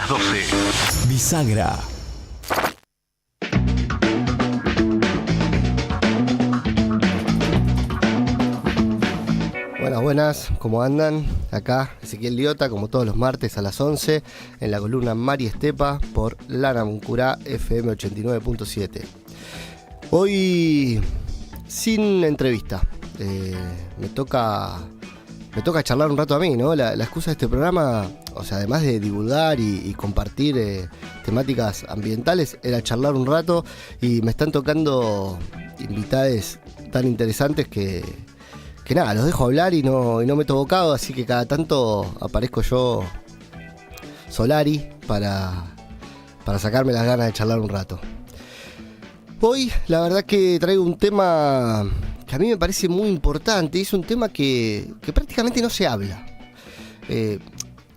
las 12. Bisagra. Buenas, ¿cómo andan? Acá Ezequiel Liota, como todos los martes a las 11, en la columna Mari Estepa por Lanamuncurá FM 89.7. Hoy sin entrevista, me toca charlar un rato a mí, ¿no? La excusa de este programa, o sea, además de divulgar y compartir temáticas ambientales, era charlar un rato, y me están tocando invitades tan interesantes que nada, los dejo hablar y no meto bocado, así que cada tanto aparezco yo Solari para sacarme las ganas de charlar un rato. Hoy la verdad que traigo un tema que a mí me parece muy importante, y es un tema que prácticamente no se habla.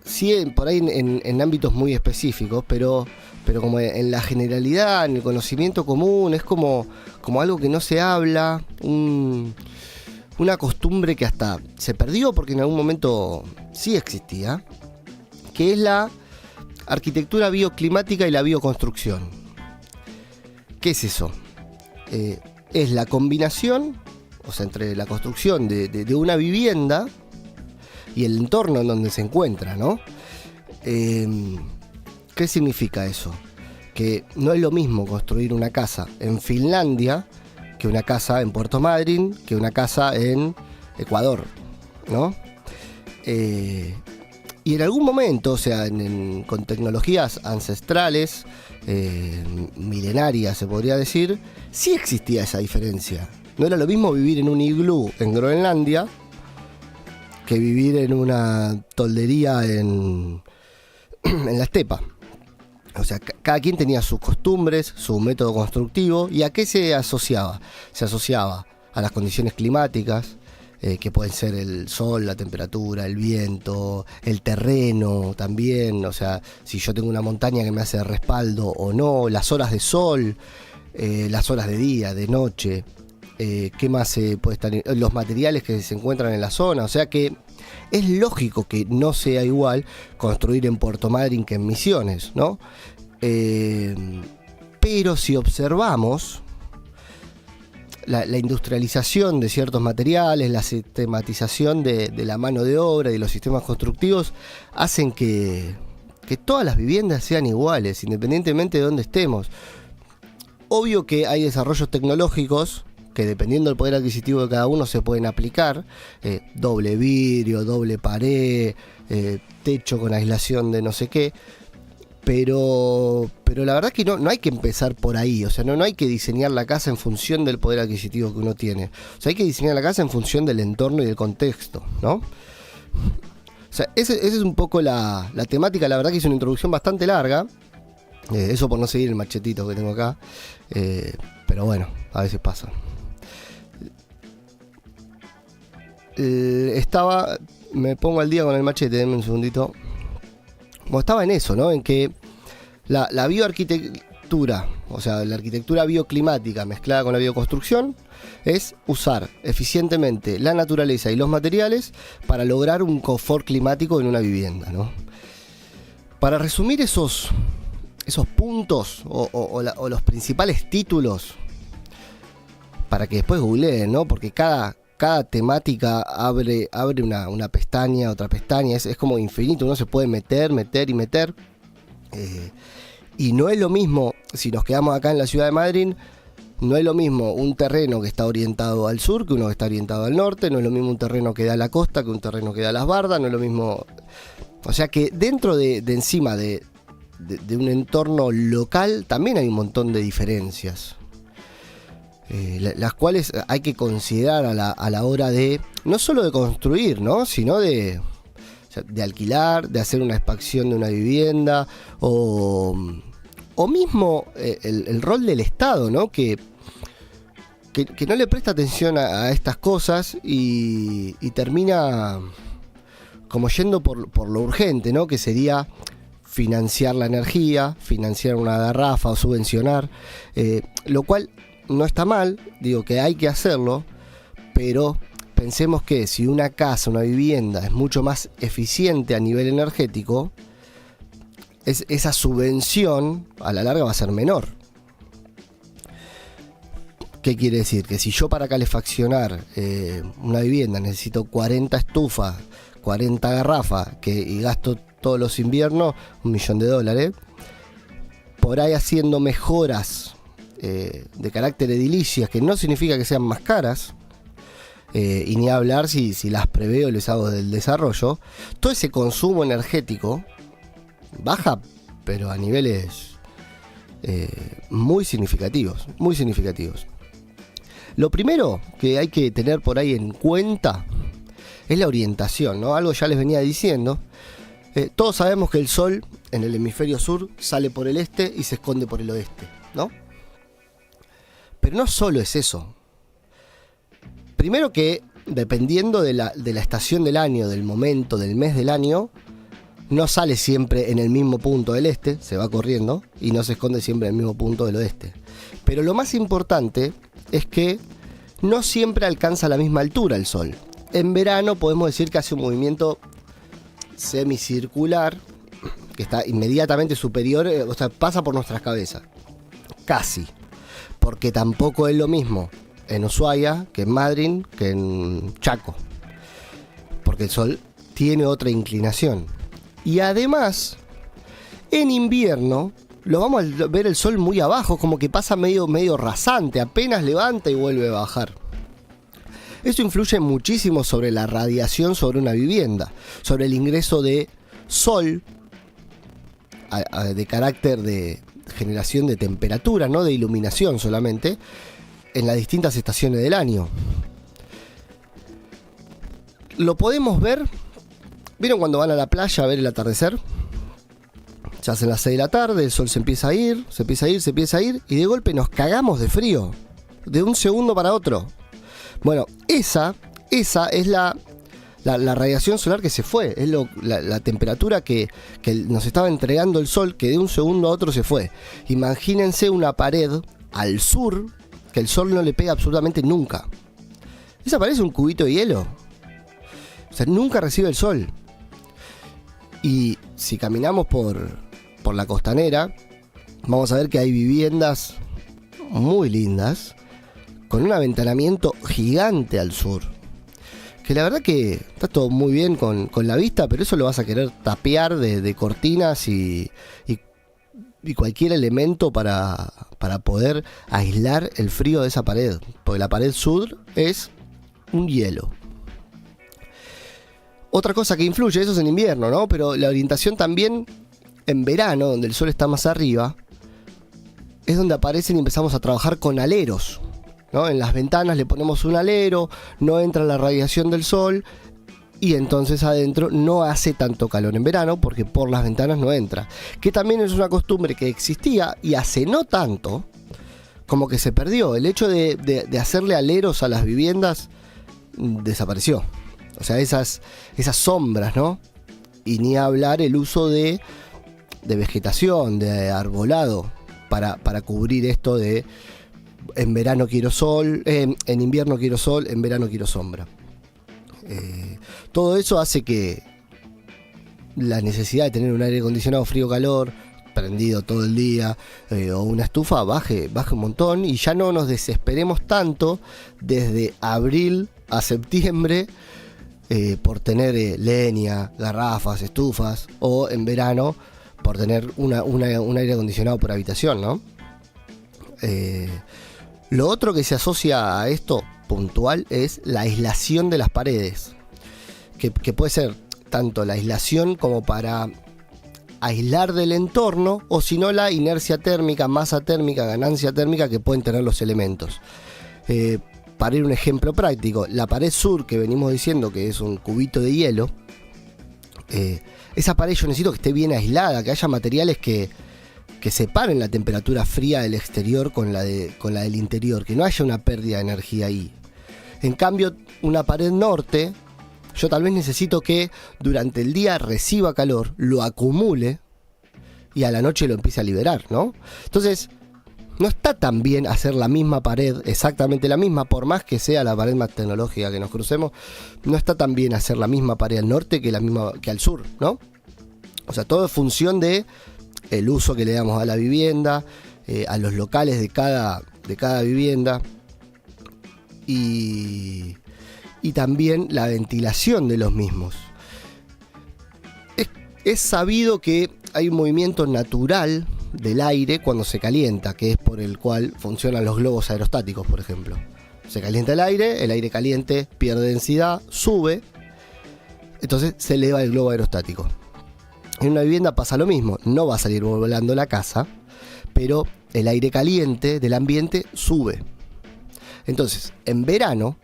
Sí, por ahí en ámbitos muy específicos, pero como en la generalidad, en el conocimiento común, es como algo que no se habla, una costumbre que hasta se perdió porque en algún momento sí existía, que es la arquitectura bioclimática y la bioconstrucción. ¿Qué es eso? Es la combinación, o sea, entre la construcción de una vivienda y el entorno en donde se encuentra, ¿no? ¿Qué significa eso? Que no es lo mismo construir una casa en Finlandia que una casa en Puerto Madryn, que una casa en Ecuador, ¿no? Y en algún momento, o sea, con tecnologías ancestrales, milenarias se podría decir, sí existía esa diferencia. No era lo mismo vivir en un iglú en Groenlandia que vivir en una toldería en la estepa. O sea, cada quien tenía sus costumbres, su método constructivo. ¿Y a qué se asociaba? Se asociaba a las condiciones climáticas, que pueden ser el sol, la temperatura, el viento, el terreno también. O sea, si yo tengo una montaña que me hace respaldo o no, las horas de sol, las horas de día, de noche. ¿Qué más puede estar? Los materiales que se encuentran en la zona. O sea que es lógico que no sea igual construir en Puerto Madryn que en Misiones, ¿no? Pero si observamos la industrialización de ciertos materiales, la sistematización de la mano de obra y de los sistemas constructivos, hacen que todas las viviendas sean iguales, independientemente de dónde estemos. Obvio que hay desarrollos tecnológicos que, dependiendo del poder adquisitivo de cada uno, se pueden aplicar, doble vidrio, doble pared, techo con aislación de no sé qué, pero la verdad que no hay que empezar por ahí. O sea, no hay que diseñar la casa en función del poder adquisitivo que uno tiene. O sea, hay que diseñar la casa en función del entorno y del contexto, ¿no? O sea, esa es un poco la temática. La verdad que es una introducción bastante larga, eso por no seguir el machetito que tengo acá, pero bueno, a veces pasa. Me pongo al día con el machete, denme un segundito. Bueno, estaba en eso, ¿no? En que la bioarquitectura, o sea, la arquitectura bioclimática mezclada con la bioconstrucción, es usar eficientemente la naturaleza y los materiales para lograr un confort climático en una vivienda, ¿no? Para resumir esos puntos o los principales títulos, para que después googleen, ¿no? Porque cada temática abre una pestaña, otra pestaña, es como infinito, uno se puede meter y meter. Y no es lo mismo, si nos quedamos acá en la ciudad de Madryn, no es lo mismo un terreno que está orientado al sur que uno que está orientado al norte, no es lo mismo un terreno que da a la costa que un terreno que da a las bardas, no es lo mismo. O sea que dentro de encima de un entorno local también hay un montón de diferencias. Las cuales hay que considerar a la hora de, no solo de construir, ¿no? Sino de alquilar, de hacer una expansión de una vivienda, o mismo el rol del Estado, ¿no? Que no le presta atención a estas cosas y termina como yendo por lo urgente, ¿no? Que sería financiar la energía, financiar una garrafa o subvencionar, lo cual no está mal, digo que hay que hacerlo, pero pensemos que si una casa, una vivienda es mucho más eficiente a nivel energético, esa subvención a la larga va a ser menor. ¿Qué quiere decir? Que si yo para calefaccionar una vivienda necesito 40 estufas, 40 garrafas y gasto todos los inviernos $1.000.000, por ahí haciendo mejoras de carácter edilicias, que no significa que sean más caras, y ni hablar si las preveo y les hago del desarrollo, todo ese consumo energético baja, pero a niveles muy significativos, muy significativos. Lo primero que hay que tener por ahí en cuenta es la orientación, ¿no? Algo ya les venía diciendo. Todos sabemos que el sol en el hemisferio sur sale por el este y se esconde por el oeste, ¿no? Pero no solo es eso. Primero que, dependiendo de la estación del año, del momento, del mes del año, no sale siempre en el mismo punto del este, se va corriendo, y no se esconde siempre en el mismo punto del oeste. Pero lo más importante es que no siempre alcanza la misma altura el sol. En verano podemos decir que hace un movimiento semicircular, que está inmediatamente superior, o sea, pasa por nuestras cabezas. Casi. Porque tampoco es lo mismo en Ushuaia que en Madryn que en Chaco. Porque el sol tiene otra inclinación. Y además, en invierno lo vamos a ver el sol muy abajo, como que pasa medio rasante, apenas levanta y vuelve a bajar. Eso influye muchísimo sobre la radiación sobre una vivienda, sobre el ingreso de sol de carácter de generación de temperatura, no de iluminación solamente, en las distintas estaciones del año. Lo podemos ver. ¿Vieron cuando van a la playa a ver el atardecer? Se hacen las 6 de la tarde, el sol se empieza a ir, y de golpe nos cagamos de frío, de un segundo para otro. Bueno, esa es la radiación solar que se fue, es la temperatura que nos estaba entregando el sol, que de un segundo a otro se fue. Imagínense una pared al sur, que el sol no le pega absolutamente nunca. Esa pared es un cubito de hielo. O sea, nunca recibe el sol. Y si caminamos por la costanera, vamos a ver que hay viviendas muy lindas, con un aventanamiento gigante al sur. Que la verdad que está todo muy bien con la vista, pero eso lo vas a querer tapiar de cortinas y cualquier elemento para poder aislar el frío de esa pared. Porque la pared sur es un hielo. Otra cosa que influye, eso es en invierno, ¿no? Pero la orientación también en verano, donde el sol está más arriba, es donde aparecen y empezamos a trabajar con aleros, ¿no? En las ventanas le ponemos un alero, no entra la radiación del sol y entonces adentro no hace tanto calor en verano porque por las ventanas no entra. Que también es una costumbre que existía y hace no tanto, como que se perdió. El hecho de hacerle aleros a las viviendas desapareció. O sea, esas sombras, ¿no? Y ni hablar el uso de vegetación, de arbolado, para cubrir esto de en verano quiero sol, en invierno quiero sol, en verano quiero sombra. Todo eso hace que la necesidad de tener un aire acondicionado frío-calor prendido todo el día, o una estufa baje un montón, y ya no nos desesperemos tanto desde abril a septiembre por tener leña, garrafas, estufas, o en verano por tener un aire acondicionado por habitación, ¿no? Lo otro que se asocia a esto puntual es la aislación de las paredes, que puede ser tanto la aislación como para aislar del entorno, o si no la inercia térmica, masa térmica, ganancia térmica que pueden tener los elementos. Para ir un ejemplo práctico, la pared sur que venimos diciendo que es un cubito de hielo, esa pared yo necesito que esté bien aislada, que haya materiales que separen la temperatura fría del exterior con la del interior, que no haya una pérdida de energía ahí. En cambio, una pared norte, yo tal vez necesito que durante el día reciba calor, lo acumule y a la noche lo empiece a liberar, ¿no? Entonces, no está tan bien hacer la misma pared, exactamente la misma, por más que sea la pared más tecnológica que nos crucemos, no está tan bien hacer la misma pared al norte que al sur, ¿no? O sea, todo es función de el uso que le damos a la vivienda, a los locales de cada vivienda y también la ventilación de los mismos. Es sabido que hay un movimiento natural del aire cuando se calienta, que es por el cual funcionan los globos aerostáticos, por ejemplo. Se calienta el aire caliente pierde densidad, sube, entonces se eleva el globo aerostático. En una vivienda pasa lo mismo, no va a salir volando la casa, pero el aire caliente del ambiente sube. Entonces, en verano,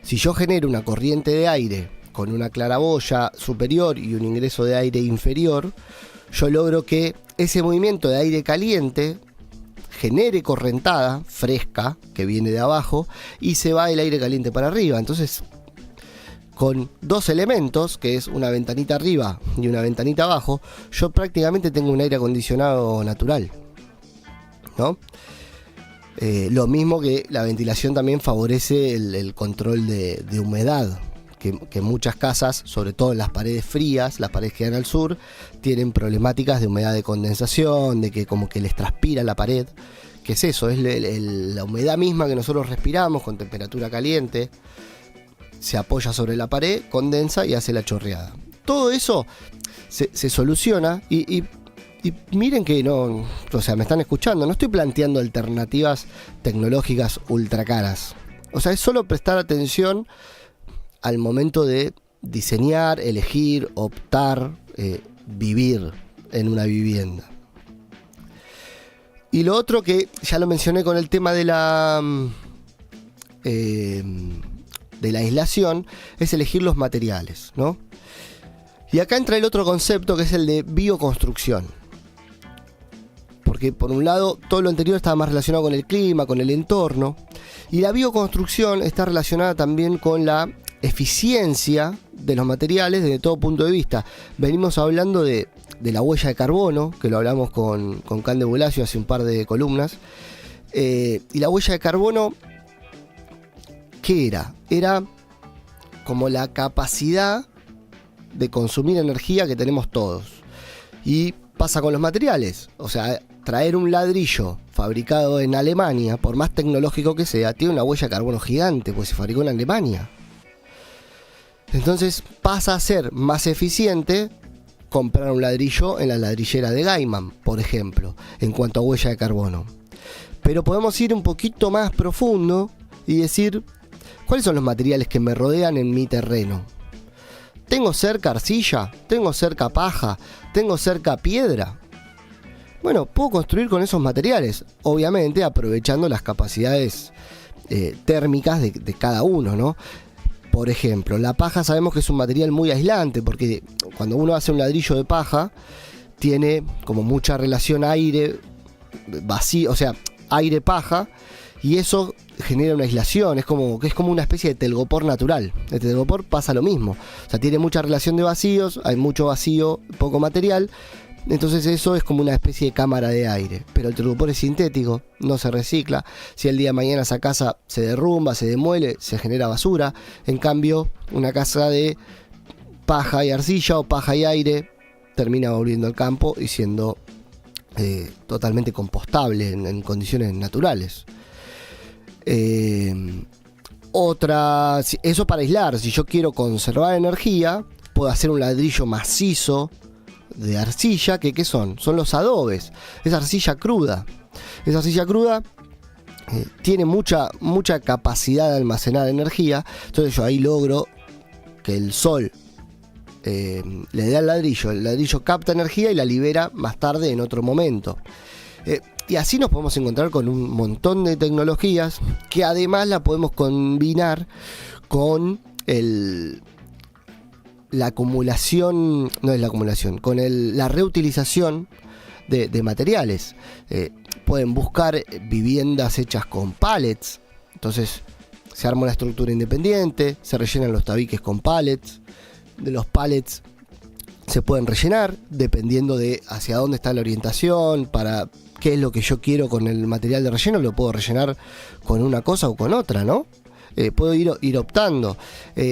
si yo genero una corriente de aire con una claraboya superior y un ingreso de aire inferior, yo logro que ese movimiento de aire caliente genere correntada fresca que viene de abajo y se va el aire caliente para arriba. Entonces, con dos elementos, que es una ventanita arriba y una ventanita abajo, yo prácticamente tengo un aire acondicionado natural, ¿no? Lo mismo que la ventilación también favorece el control de humedad, que muchas casas, sobre todo en las paredes frías, las paredes que dan al sur, tienen problemáticas de humedad de condensación, de que como que les transpira la pared. ¿Qué es eso? Es la humedad misma que nosotros respiramos con temperatura caliente, se apoya sobre la pared, condensa y hace la chorreada. Todo eso se soluciona y miren que no, o sea, me están escuchando, no estoy planteando alternativas tecnológicas ultra caras. O sea, es solo prestar atención al momento de diseñar, elegir, optar, vivir en una vivienda. Y lo otro que ya lo mencioné con el tema de la aislación, es elegir los materiales, ¿no? Y acá entra el otro concepto, que es el de bioconstrucción. Porque por un lado todo lo anterior estaba más relacionado con el clima, con el entorno, y la bioconstrucción está relacionada también con la eficiencia de los materiales desde todo punto de vista. Venimos hablando de la huella de carbono, que lo hablamos con Cande Bulacio hace un par de columnas, y la huella de carbono, ¿qué era? Era como la capacidad de consumir energía que tenemos todos. Y pasa con los materiales, o sea, traer un ladrillo fabricado en Alemania, por más tecnológico que sea, tiene una huella de carbono gigante, porque se fabricó en Alemania. Entonces pasa a ser más eficiente comprar un ladrillo en la ladrillera de Gaiman, por ejemplo, en cuanto a huella de carbono. Pero podemos ir un poquito más profundo y decir, ¿cuáles son los materiales que me rodean en mi terreno? ¿Tengo cerca arcilla? ¿Tengo cerca paja? ¿Tengo cerca piedra? Bueno, puedo construir con esos materiales, obviamente aprovechando las capacidades térmicas de cada uno, ¿no? Por ejemplo, la paja sabemos que es un material muy aislante, porque cuando uno hace un ladrillo de paja, tiene como mucha relación aire vacío, o sea, aire-paja, y eso genera una aislación, es como una especie de telgopor natural. El telgopor pasa lo mismo, o sea, tiene mucha relación de vacíos, hay mucho vacío, poco material, entonces eso es como una especie de cámara de aire. Pero el telgopor es sintético, no se recicla. Si el día de mañana esa casa se derrumba, se demuele, se genera basura. En cambio, una casa de paja y arcilla o paja y aire termina volviendo al campo y siendo totalmente compostable en condiciones naturales. Eso para aislar. Si yo quiero conservar energía, puedo hacer un ladrillo macizo de arcilla, que ¿qué son? Son los adobes. Es arcilla cruda. Esa arcilla cruda tiene mucha capacidad de almacenar energía. Entonces yo ahí logro que el sol le dé al ladrillo. El ladrillo capta energía y la libera más tarde en otro momento. Y así nos podemos encontrar con un montón de tecnologías que además la podemos combinar con la acumulación, no es la acumulación, con la reutilización de materiales. Pueden buscar viviendas hechas con pallets, entonces se arma una estructura independiente, se rellenan los tabiques con pallets, de los pallets se pueden rellenar dependiendo de hacia dónde está la orientación, para qué es lo que yo quiero con el material de relleno, lo puedo rellenar con una cosa o con otra, ¿no? Puedo ir optando.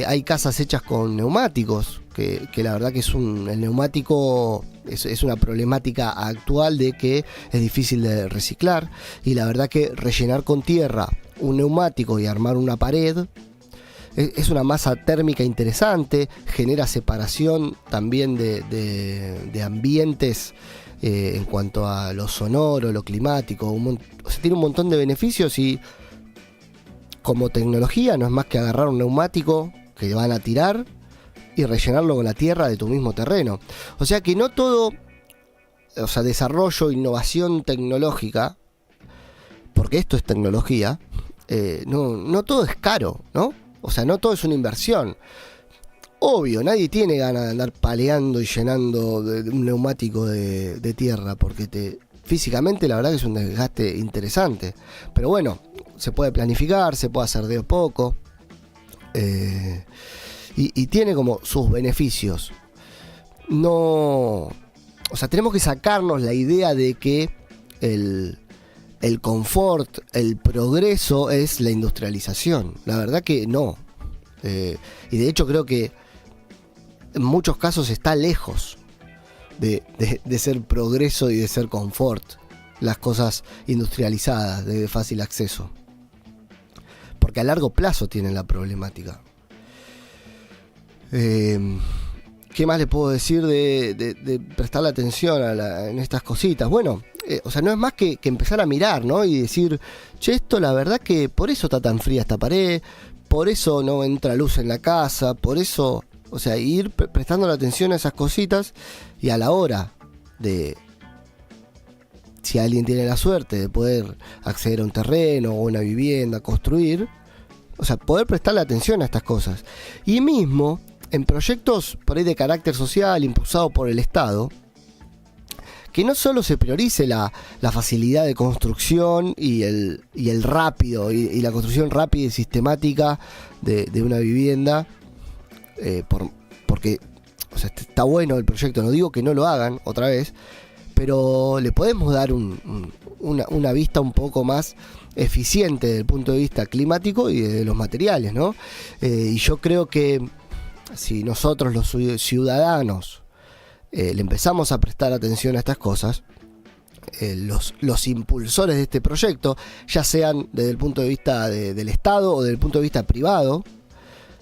Hay casas hechas con neumáticos, que la verdad que el neumático es una problemática actual de que es difícil de reciclar, y la verdad que rellenar con tierra un neumático y armar una pared es una masa térmica interesante, genera separación también de ambientes en cuanto a lo sonoro, lo climático, o sea, tiene un montón de beneficios, y como tecnología no es más que agarrar un neumático que van a tirar y rellenarlo con la tierra de tu mismo terreno. O sea que no todo, o sea, desarrollo, innovación tecnológica, porque esto es tecnología, no todo es caro, ¿no? O sea, no todo es una inversión. Obvio, nadie tiene ganas de andar paleando y llenando de un neumático de tierra, porque físicamente la verdad que es un desgaste interesante. Pero bueno, se puede planificar, se puede hacer de a poco. Y tiene como sus beneficios. No, o sea, tenemos que sacarnos la idea de que el confort, el progreso es la industrialización. La verdad que no. Y de hecho creo que en muchos casos está lejos de ser progreso y de ser confort las cosas industrializadas de fácil acceso, porque a largo plazo tienen la problemática. ¿Qué más le puedo decir de prestarle atención en estas cositas? Bueno, o sea, no es más que empezar a mirar, ¿no? Y decir, che, esto la verdad que por eso está tan fría esta pared, por eso no entra luz en la casa, por eso, o sea, ir prestando la atención a esas cositas, y a la hora de, si alguien tiene la suerte de poder acceder a un terreno o una vivienda, construir, o sea, poder prestarle atención a estas cosas. Y mismo en proyectos por ahí de carácter social impulsados por el Estado, que no solo se priorice la facilidad de construcción y el rápido, y la construcción rápida y sistemática de una vivienda, porque, o sea, está bueno el proyecto, no digo que no lo hagan otra vez, pero le podemos dar una vista un poco más eficiente desde el punto de vista climático y de los materiales, ¿no? Y yo creo que si nosotros los ciudadanos le empezamos a prestar atención a estas cosas, los impulsores de este proyecto, ya sean desde el punto de vista del Estado o desde el punto de vista privado,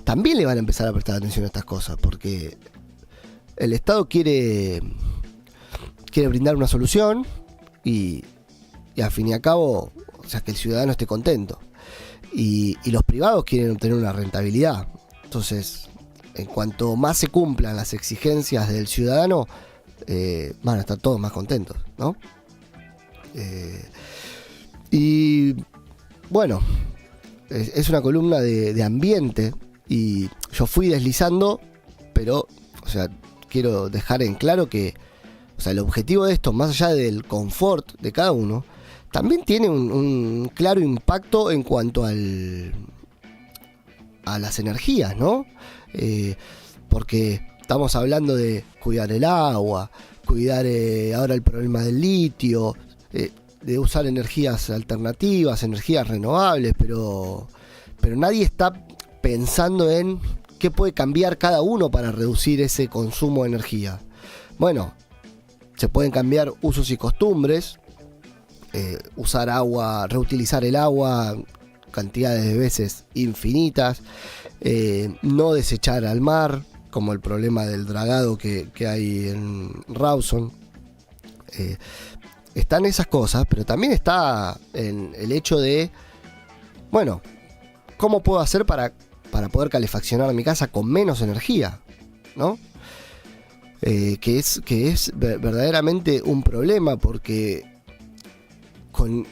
también le van a empezar a prestar atención a estas cosas, porque el Estado quiere brindar una solución y al fin y al cabo, o sea, que el ciudadano esté contento, y los privados quieren obtener una rentabilidad. Entonces, en cuanto más se cumplan las exigencias del ciudadano, van a estar todos más contentos, ¿no? Y bueno, es una columna de ambiente, y yo fui deslizando, pero, o sea, quiero dejar en claro que, o sea, el objetivo de esto, más allá del confort de cada uno, también tiene un claro impacto en cuanto a las energías, ¿no? Porque estamos hablando de cuidar el agua, cuidar ahora el problema del litio, de usar energías alternativas, energías renovables, pero nadie está pensando en qué puede cambiar cada uno para reducir ese consumo de energía. Bueno, se pueden cambiar usos y costumbres, usar agua, reutilizar el agua cantidades de veces infinitas, no desechar al mar, como el problema del dragado que hay en Rawson. Están esas cosas, pero también está en el hecho de, bueno, ¿cómo puedo hacer para poder calefaccionar mi casa con menos energía? ¿No? Que es verdaderamente un problema, porque con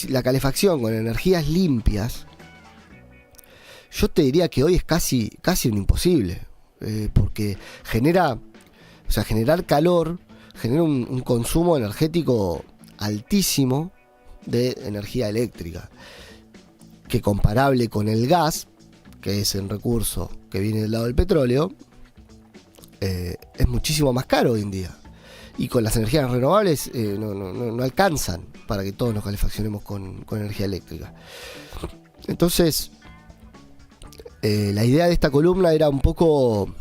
la calefacción con energías limpias, yo te diría que hoy es casi un imposible, porque generar calor genera un consumo energético altísimo de energía eléctrica, que comparable con el gas, que es el recurso que viene del lado del petróleo, es muchísimo más caro hoy en día. Y con las energías renovables no alcanzan para que todos nos calefaccionemos con energía eléctrica. Entonces, la idea de esta columna era un poco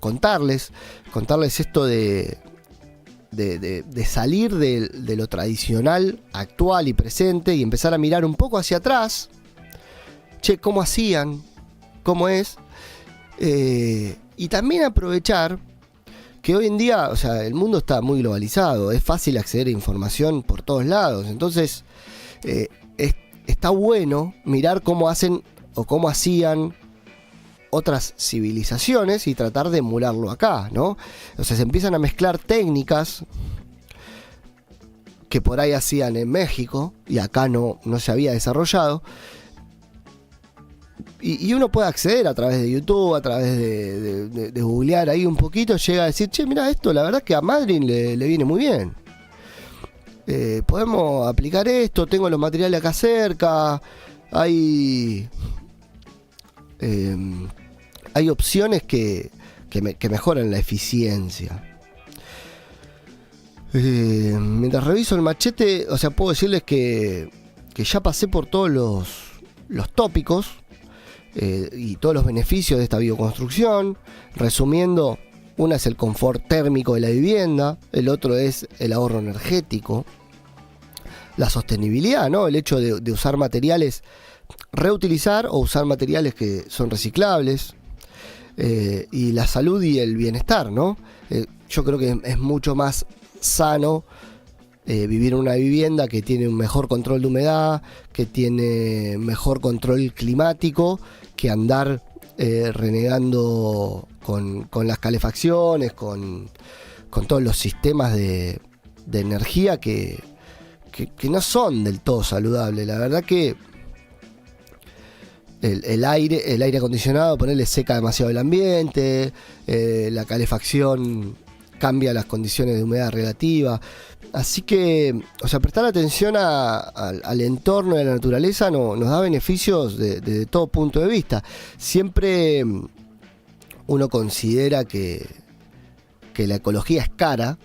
contarles esto de salir de lo tradicional, actual y presente, y empezar a mirar un poco hacia atrás. Che, ¿cómo hacían? ¿Cómo es? Y también aprovechar que hoy en día, o sea, el mundo está muy globalizado, es fácil acceder a información por todos lados. Entonces, está bueno mirar cómo hacen o cómo hacían otras civilizaciones y tratar de emularlo acá, ¿no? O sea, se empiezan a mezclar técnicas que por ahí hacían en México y acá no se había desarrollado. Y uno puede acceder a través de YouTube, a través de googlear ahí un poquito, llega a decir, che, mira esto, la verdad que a Madryn le viene muy bien. Podemos aplicar esto, tengo los materiales acá cerca, hay opciones que mejoran la eficiencia. Mientras reviso el machete, o sea, puedo decirles que ya pasé por todos los tópicos y todos los beneficios de esta bioconstrucción. Resumiendo, una es el confort térmico de la vivienda, el otro es el ahorro energético, la sostenibilidad, ¿no? El hecho de usar materiales, reutilizar o usar materiales que son reciclables, y la salud y el bienestar, ¿no? Yo creo que es mucho más sano vivir en una vivienda que tiene un mejor control de humedad, que tiene mejor control climático, que andar renegando con las calefacciones, con todos los sistemas de energía que no son del todo saludables. La verdad que el aire acondicionado, ponerle seca demasiado el ambiente, la calefacción cambia las condiciones de humedad relativa. Así que, o sea, prestar atención al entorno de la naturaleza nos da beneficios de todo punto de vista. Siempre uno considera que la ecología es cara,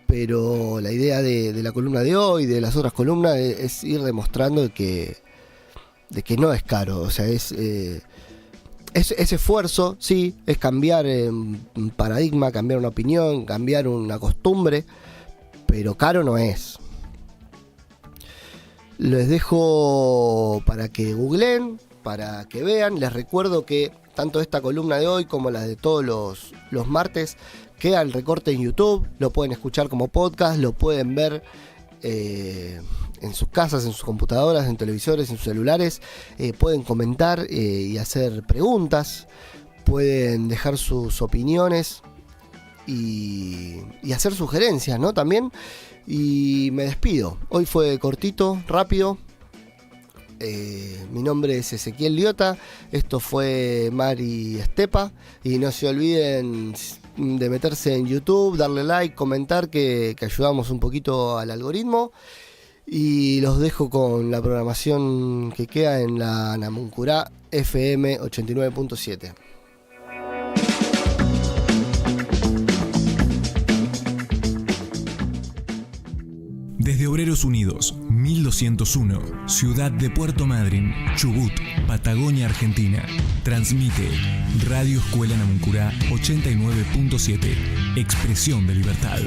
pero la idea de la columna de hoy, de las otras columnas, es ir demostrando de que no es caro. O sea, es esfuerzo, sí, es cambiar un paradigma, cambiar una opinión, cambiar una costumbre, pero caro no es. Les dejo para que googleen, para que vean. Les recuerdo que tanto esta columna de hoy como las de todos los martes queda el recorte en YouTube. Lo pueden escuchar como podcast, lo pueden ver en sus casas, en sus computadoras, en televisores, en sus celulares. Pueden comentar y hacer preguntas, pueden dejar sus opiniones y hacer sugerencias, ¿no? También. Y me despido. Hoy fue cortito, rápido. Mi nombre es Ezequiel Liota. Esto fue Mari Estepa. Y no se olviden de meterse en YouTube, darle like, comentar, que ayudamos un poquito al algoritmo. Y los dejo con la programación que queda en la Namuncurá FM 89.7. Desde Obreros Unidos, 1201, Ciudad de Puerto Madryn, Chubut, Patagonia, Argentina. Transmite Radio Escuela Namuncurá 89.7, Expresión de Libertad.